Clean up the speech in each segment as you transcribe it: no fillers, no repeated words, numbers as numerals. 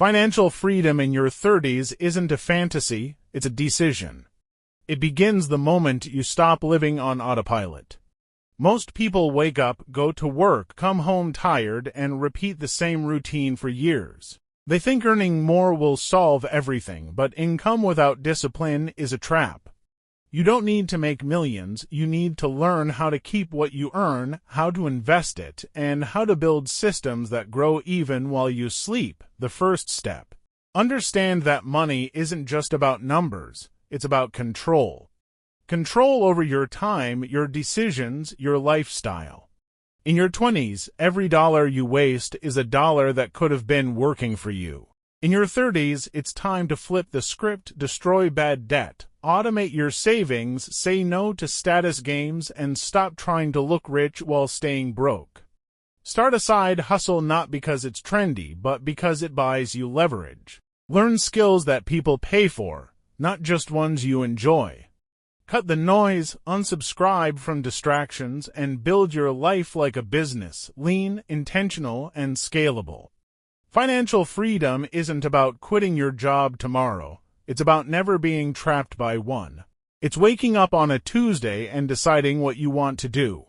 Financial freedom in your 30s isn't a fantasy, it's a decision. It begins the moment you stop living on autopilot. Most people wake up, go to work, come home tired, and repeat the same routine for years. They think earning more will solve everything, but income without discipline is a trap. You don't need to make millions, you need to learn how to keep what you earn, how to invest it, and how to build systems that grow even while you sleep, the first step. Understand that money isn't just about numbers, it's about control. Control over your time, your decisions, your lifestyle. In your 20s, every dollar you waste is a dollar that could have been working for you. In your 30s, it's time to flip the script, destroy bad debt, automate your savings, say no to status games, and stop trying to look rich while staying broke. Start a side hustle not because it's trendy, but because it buys you leverage. Learn skills that people pay for, not just ones you enjoy. Cut the noise, unsubscribe from distractions, and build your life like a business, lean, intentional, and scalable. Financial freedom isn't about quitting your job tomorrow. It's about never being trapped by one. It's waking up on a Tuesday and deciding what you want to do.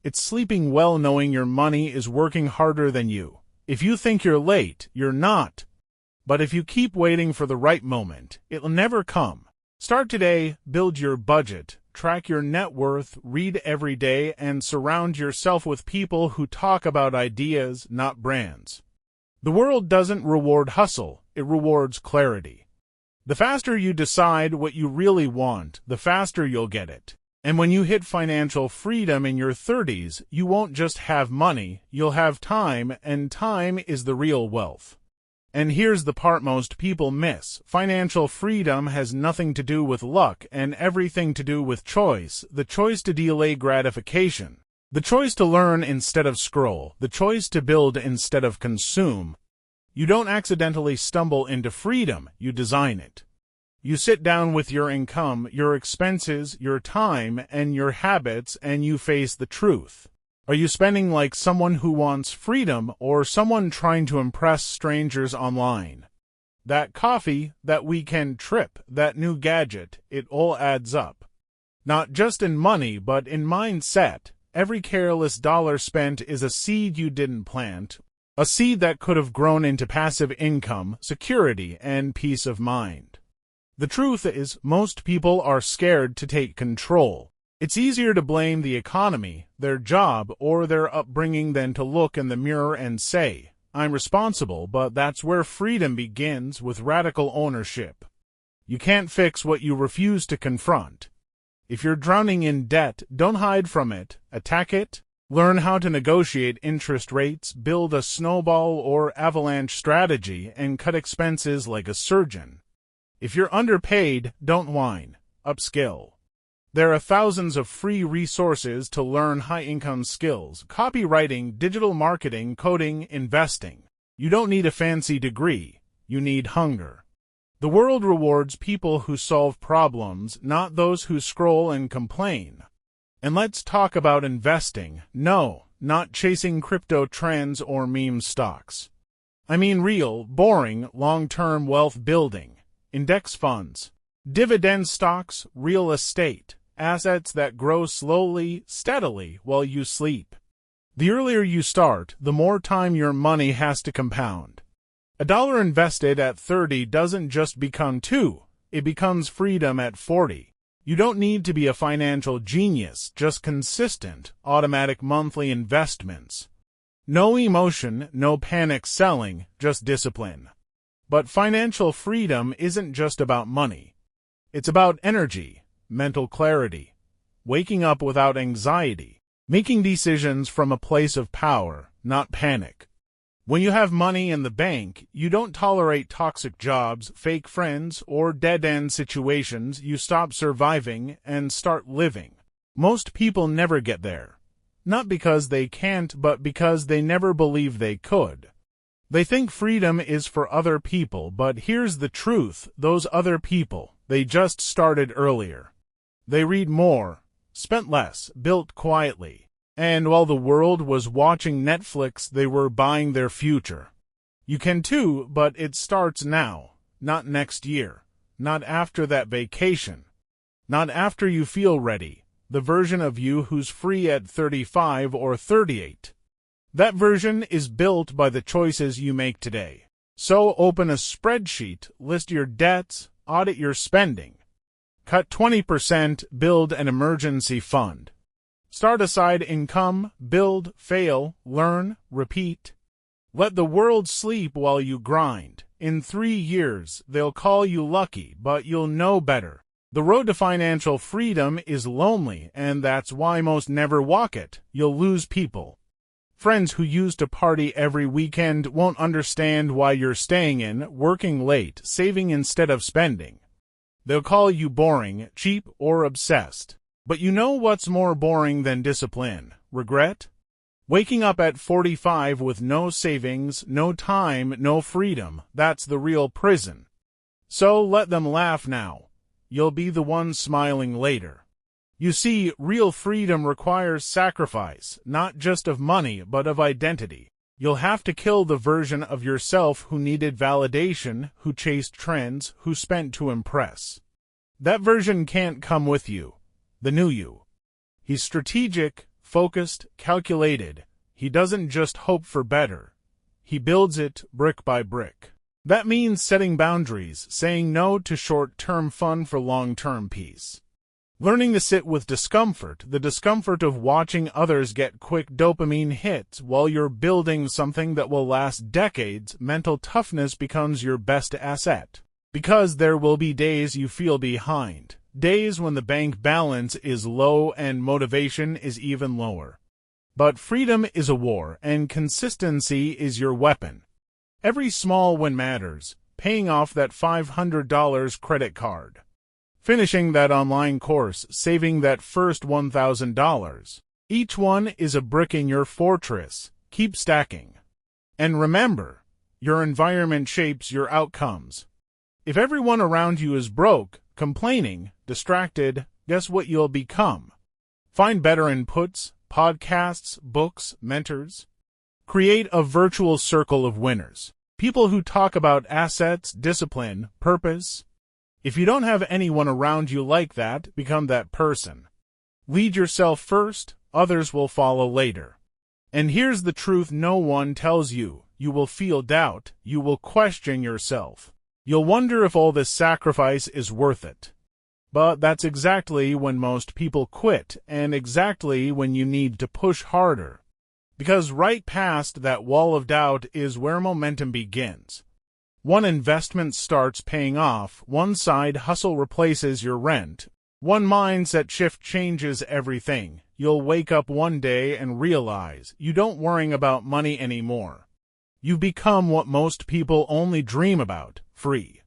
It's sleeping well knowing your money is working harder than you. If you think you're late, you're not. But if you keep waiting for the right moment, it'll never come. Start today, build your budget, track your net worth, read every day, and surround yourself with people who talk about ideas, not brands. The world doesn't reward hustle, it rewards clarity. The faster you decide what you really want, the faster you'll get it. And when you hit financial freedom in your 30s, you won't just have money, you'll have time, and time is the real wealth. And here's the part most people miss. Financial freedom has nothing to do with luck and everything to do with choice, the choice to delay gratification. The choice to learn instead of scroll, the choice to build instead of consume. You don't accidentally stumble into freedom, you design it. You sit down with your income, your expenses, your time, and your habits, and you face the truth. Are you spending like someone who wants freedom or someone trying to impress strangers online? That coffee, that weekend trip, that new gadget, it all adds up. Not just in money, but in mindset. Every careless dollar spent is a seed you didn't plant, a seed that could have grown into passive income, security, and peace of mind. The truth is, most people are scared to take control. It's easier to blame the economy, their job, or their upbringing than to look in the mirror and say, I'm responsible, but that's where freedom begins, with radical ownership. You can't fix what you refuse to confront. If you're drowning in debt, don't hide from it, attack it. Learn how to negotiate interest rates, build a snowball or avalanche strategy, and cut expenses like a surgeon. If you're underpaid, don't whine, upskill. There are thousands of free resources to learn high-income skills, copywriting, digital marketing, coding, investing. You don't need a fancy degree, you need hunger. The world rewards people who solve problems, not those who scroll and complain. And let's talk about investing. No, not chasing crypto trends or meme stocks. I mean real, boring, long-term wealth building. Index funds, dividend stocks, real estate, assets that grow slowly, steadily while you sleep. The earlier you start, the more time your money has to compound. $1 invested at 30 doesn't just become 2, it becomes freedom at 40. You don't need to be a financial genius, just consistent, automatic monthly investments. No emotion, no panic selling, just discipline. But financial freedom isn't just about money. It's about energy, mental clarity, waking up without anxiety, making decisions from a place of power, not panic. When you have money in the bank, you don't tolerate toxic jobs, fake friends, or dead-end situations. You stop surviving and start living. Most people never get there. Not because they can't, but because they never believe they could. They think freedom is for other people, but here's the truth. Those other people, they just started earlier. They read more, spent less, built quietly. And while the world was watching Netflix, they were buying their future. You can too, but it starts now, not next year, not after that vacation, not after you feel ready, the version of you who's free at 35 or 38. That version is built by the choices you make today. So open a spreadsheet, list your debts, audit your spending. Cut 20%, build an emergency fund. Start aside income, build, fail, learn, repeat. Let the world sleep while you grind. In 3 years, they'll call you lucky, but you'll know better. The road to financial freedom is lonely, and that's why most never walk it. You'll lose people. Friends who used to party every weekend won't understand why you're staying in, working late, saving instead of spending. They'll call you boring, cheap, or obsessed. But you know what's more boring than discipline? Regret? Waking up at 45 with no savings, no time, no freedom, that's the real prison. So let them laugh now. You'll be the one smiling later. You see, real freedom requires sacrifice, not just of money, but of identity. You'll have to kill the version of yourself who needed validation, who chased trends, who spent to impress. That version can't come with you, the new you. He's strategic, focused, calculated. He doesn't just hope for better. He builds it brick by brick. That means setting boundaries, saying no to short-term fun for long-term peace. Learning to sit with discomfort, the discomfort of watching others get quick dopamine hits while you're building something that will last decades. Mental toughness becomes your best asset. Because there will be days you feel behind, days when the bank balance is low and motivation is even lower. But freedom is a war, and consistency is your weapon. Every small win matters. Paying off that $500 credit card. Finishing that online course, saving that first $1,000. Each one is a brick in your fortress. Keep stacking. And remember, your environment shapes your outcomes. If everyone around you is broke, complaining, distracted, guess what you'll become? Find better inputs, podcasts, books, mentors. Create a virtual circle of winners. People who talk about assets, discipline, purpose. If you don't have anyone around you like that, become that person. Lead yourself first, others will follow later. And here's the truth no one tells you. You will feel doubt. You will question yourself. You'll wonder if all this sacrifice is worth it. But that's exactly when most people quit, and exactly when you need to push harder. Because right past that wall of doubt is where momentum begins. One investment starts paying off, one side hustle replaces your rent, one mindset shift changes everything. You'll wake up one day and realize you don't worry about money anymore. You become what most people only dream about, free.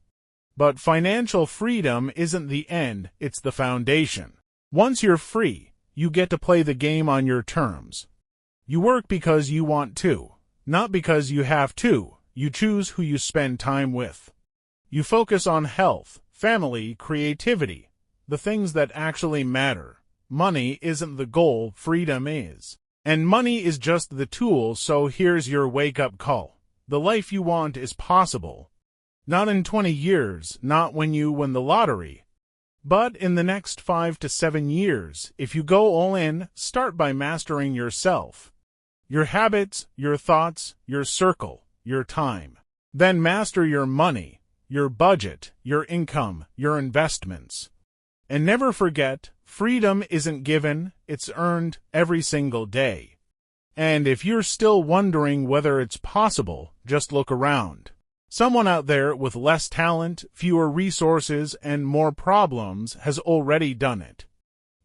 But financial freedom isn't the end, it's the foundation. Once you're free, you get to play the game on your terms. You work because you want to, not because you have to. You choose who you spend time with. You focus on health, family, creativity, the things that actually matter. Money isn't the goal, freedom is. And money is just the tool, so here's your wake-up call. The life you want is possible. Not in 20 years, not when you win the lottery. But in the next 5 to 7 years, if you go all in, start by mastering yourself. Your habits, your thoughts, your circle. Your time. Then master your money, your budget, your income, your investments. And never forget, freedom isn't given, it's earned every single day. And if you're still wondering whether it's possible, just look around. Someone out there with less talent, fewer resources, and more problems has already done it.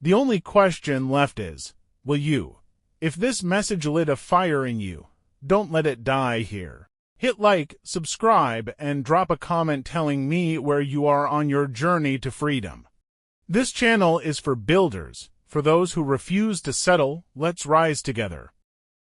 The only question left is, will you? If this message lit a fire in you, don't let it die here. Hit like, subscribe, and drop a comment telling me where you are on your journey to freedom. This channel is for builders, for those who refuse to settle. Let's rise together.